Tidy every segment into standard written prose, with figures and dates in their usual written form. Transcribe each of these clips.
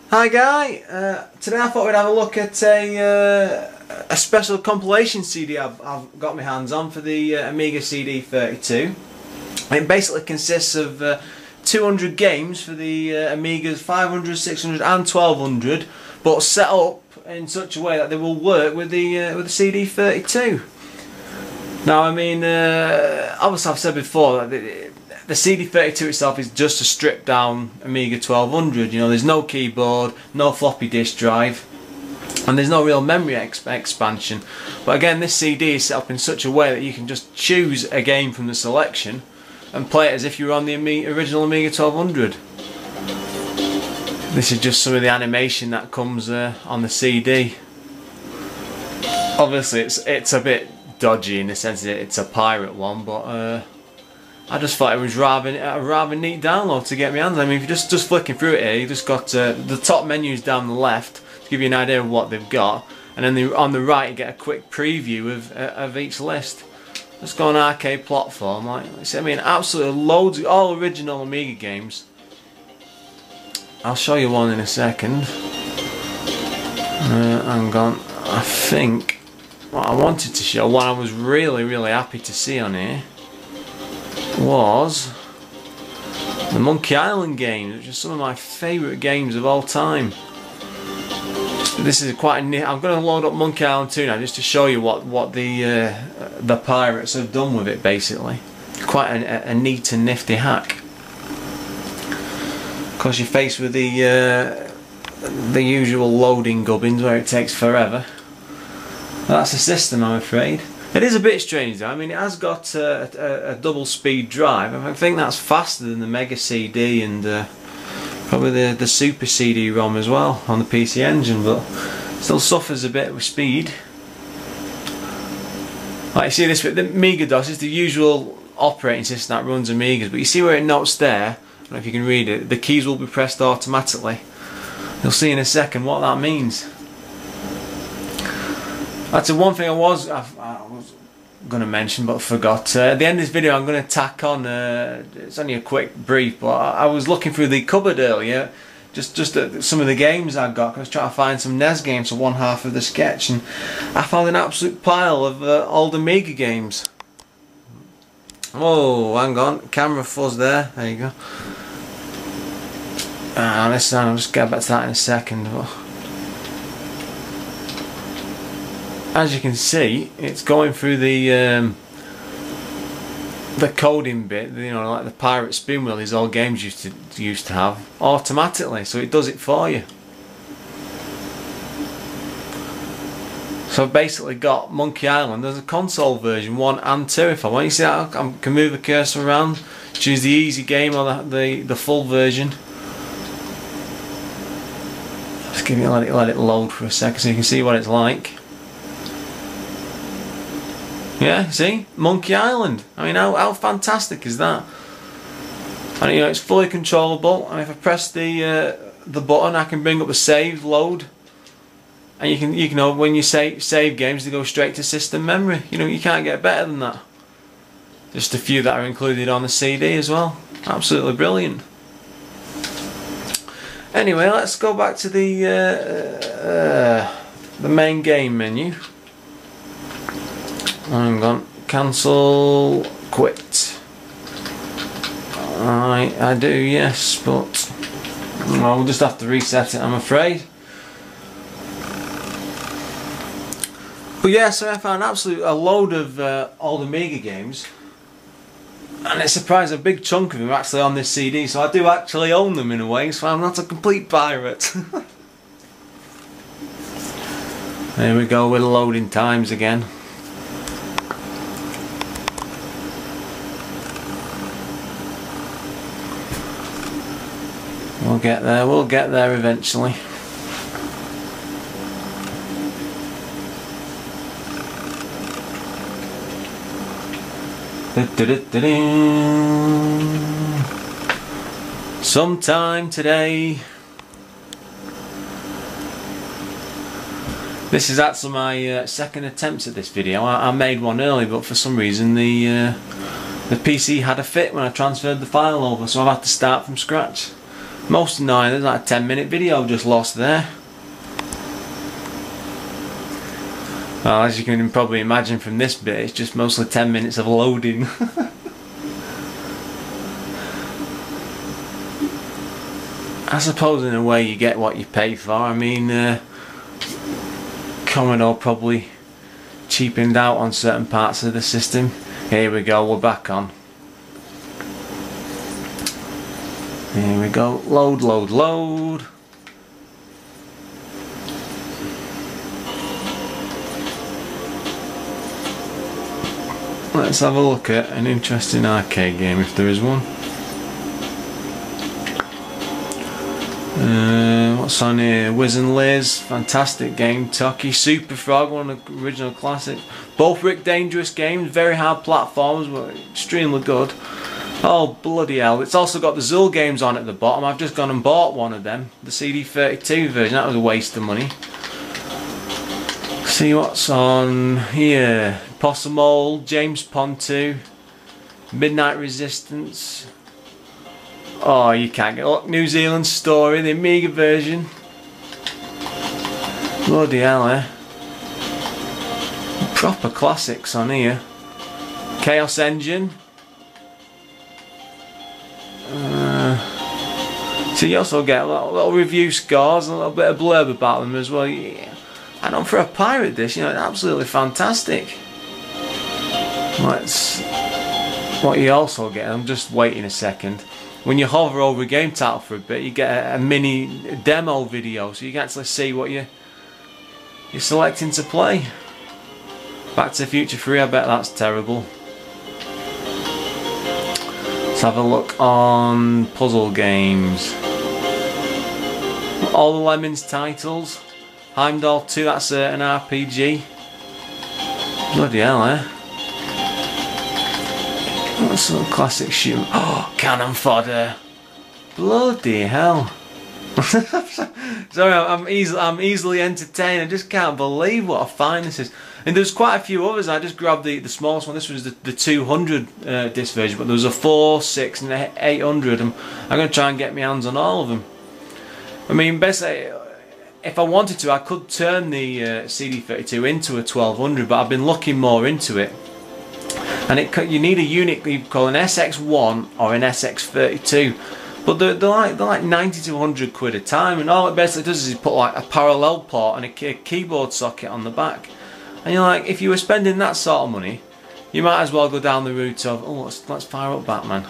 Hi Guy, today I thought we'd have a look at a special compilation CD I've got my hands on for the Amiga CD32. It basically consists of 200 games for the Amigas 500, 600 and 1200, but set up in such a way that they will work with the CD32. Now I mean, obviously I've said before that the CD32 itself is just a stripped down Amiga 1200. You know, there's no keyboard, no floppy disk drive, and there's no real memory expansion. But again, this CD is set up in such a way that you can just choose a game from the selection and play it as if you were on the original Amiga 1200. This is just some of the animation that comes on the CD. Obviously it's a bit dodgy in the sense that it's a pirate one, but I just thought it was a rather neat download to get my hands on. I mean, if you're just flicking through it here, you just got the top menus down the left to give you an idea of what they've got, and then on the right you get a quick preview of each list. Let's go on arcade platform. I mean, absolutely loads, all original Amiga games. I'll show you one in a second. Hang on. I think what I wanted to show, what I was really happy to see on here, was the Monkey Island games, which are some of my favourite games of all time. This is quite a neat. I'm going to load up Monkey Island 2 now just to show you what the pirates have done with it. Basically, quite a neat and nifty hack. Of course, you're faced with the usual loading gubbins where it takes forever. That's the system, I'm afraid. It is a bit strange though. I mean, it has got a double speed drive. I think that's faster than the Mega CD and probably the Super CD-ROM as well on the PC Engine, but still suffers a bit with speed. Like you see this bit, the Amiga DOS is the usual operating system that runs Amigas, but you see where it notes there, I don't know if you can read it, the keys will be pressed automatically. You'll see in a second what that means. That's the one thing I was going to mention but forgot. At the end of this video I'm going to tack on, it's only a quick brief, but I was looking through the cupboard earlier, just at some of the games I got. I was trying to find some NES games for one half of the sketch, and I found an absolute pile of old Amiga games. Oh, hang on, camera fuzz there, there you go. Listen, I'll just get back to that in a second. But as you can see, it's going through the coding bit, you know, like the pirate spin wheel these old games used to have, automatically, so it does it for you. So I've basically got Monkey Island. There's a console version 1 and 2 if I want. You see that I can move the cursor around, choose the easy game or the full version. Just give it, let it load for a second so you can see what it's like. Yeah, see? Monkey Island. I mean, how fantastic is that? And you know, it's fully controllable, and if I press the button I can bring up the save load, and you know, when you save games they go straight to system memory. You know, you can't get better than that. Just a few that are included on the CD as well. Absolutely brilliant. Anyway, let's go back to the main game menu. Hang on, cancel, quit. I do, yes, but well, we'll just have to reset it, I'm afraid. But yeah, so I found a load of old Amiga games, and it's surprised a big chunk of them are actually on this CD, so I do actually own them in a way, so I'm not a complete pirate. There we go with loading times again. We'll get there eventually. Sometime today. This is actually my second attempt at this video. I made one early, but for some reason the PC had a fit when I transferred the file over, so I've had to start from scratch. Most annoying, there's like a 10-minute video just lost there. Well, as you can probably imagine from this bit, it's just mostly 10 minutes of loading. I suppose in a way you get what you pay for. I mean, Commodore probably cheapened out on certain parts of the system. Here we go, we're back on. Here we go, load, load, load. Let's have a look at an interesting arcade game if there is one. What's on here? Wiz and Liz, fantastic game. Tucky, Super Frog, one of the original classics. Both Rick Dangerous games, very hard platforms, but extremely good. Oh bloody hell, it's also got the Zool games on at the bottom. I've just gone and bought one of them, the CD32 version. That was a waste of money. See what's on here. Possum Hole, James Pond 2, Midnight Resistance. Oh, you can't get. Look, New Zealand Story, the Amiga version. Bloody hell, eh? Proper classics on here. Chaos Engine. So you also get a little review scores, a little bit of blurb about them as well. Yeah. And on for a pirate dish, you know, absolutely fantastic. Let's. What you also get, I'm just waiting a second. When you hover over a game title for a bit, you get a mini demo video, so you can actually see what you're selecting to play. Back to the Future 3, I bet that's terrible. Let's have a look on puzzle games. All the Lemons titles. Heimdall 2, that's an RPG. Bloody hell, eh? What's some classic shoot? Oh, Cannon Fodder! Bloody hell! Sorry, I'm easily entertained. I just can't believe what a find this is. And there's quite a few others. I just grabbed the smallest one. This was the 200 disc version, but there was a 4, 6, and 800. And I'm going to try and get my hands on all of them. I mean, basically, if I wanted to, I could turn the CD32 into a 1200, but I've been looking more into it. And you need a unit you call an SX1 or an SX32, but they're like 90 to 100 quid a time, and all it basically does is put like a parallel port and a keyboard socket on the back. And you're like, if you were spending that sort of money, you might as well go down the route of, oh, let's fire up Batman.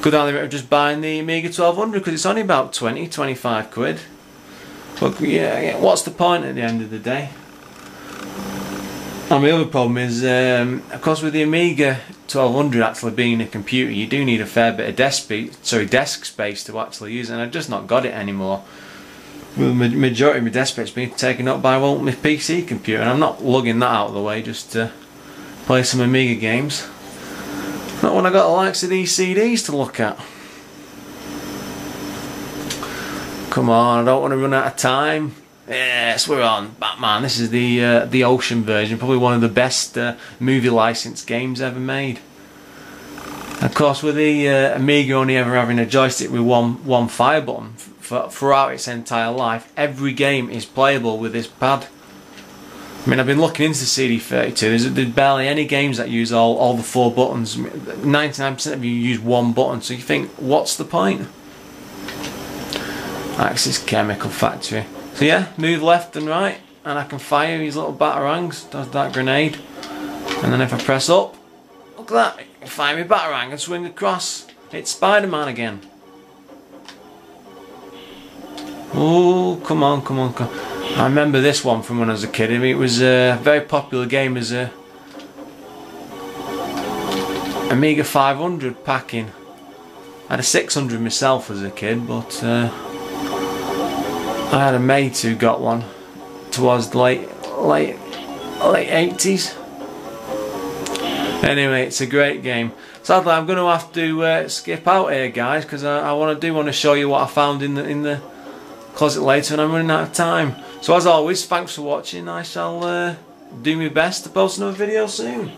Go down the route of just buying the Amiga 1200 because it's only about 20-25 quid. But yeah, what's the point at the end of the day? And the other problem is, of course, with the Amiga 1200 actually being a computer, you do need a fair bit of desk space to actually use it, and I've just not got it anymore. Well, the majority of my desk space being taken up by, well, my PC computer, and I'm not lugging that out of the way just to play some Amiga games. Not when I got the likes of these CDs to look at. Come on, I don't want to run out of time. Yes, we're on Batman. This is the Ocean version, probably one of the best movie licensed games ever made. Of course, with the Amiga only ever having a joystick with one fire button throughout its entire life, every game is playable with this pad. I mean, I've been looking into CD32. There's barely any games that use all the 4 buttons. 99% of you use one button. So you think, what's the point? Axis Chemical Factory. So yeah, move left and right, and I can fire these little batarangs. Does that grenade, and then if I press up, look at that, I can fire my batarang and swing across. It's Spider-Man again. Oh, come on, come on, come on. I remember this one from when I was a kid. I mean, it was a very popular game as a Amiga 500 packing. I had a 600 myself as a kid, but I had a mate who got one towards the late 80s. Anyway, it's a great game. Sadly, I'm going to have to skip out here, guys, because I want to show you what I found in the closet later, and I'm running out of time. So as always, thanks for watching. I shall do my best to post another video soon.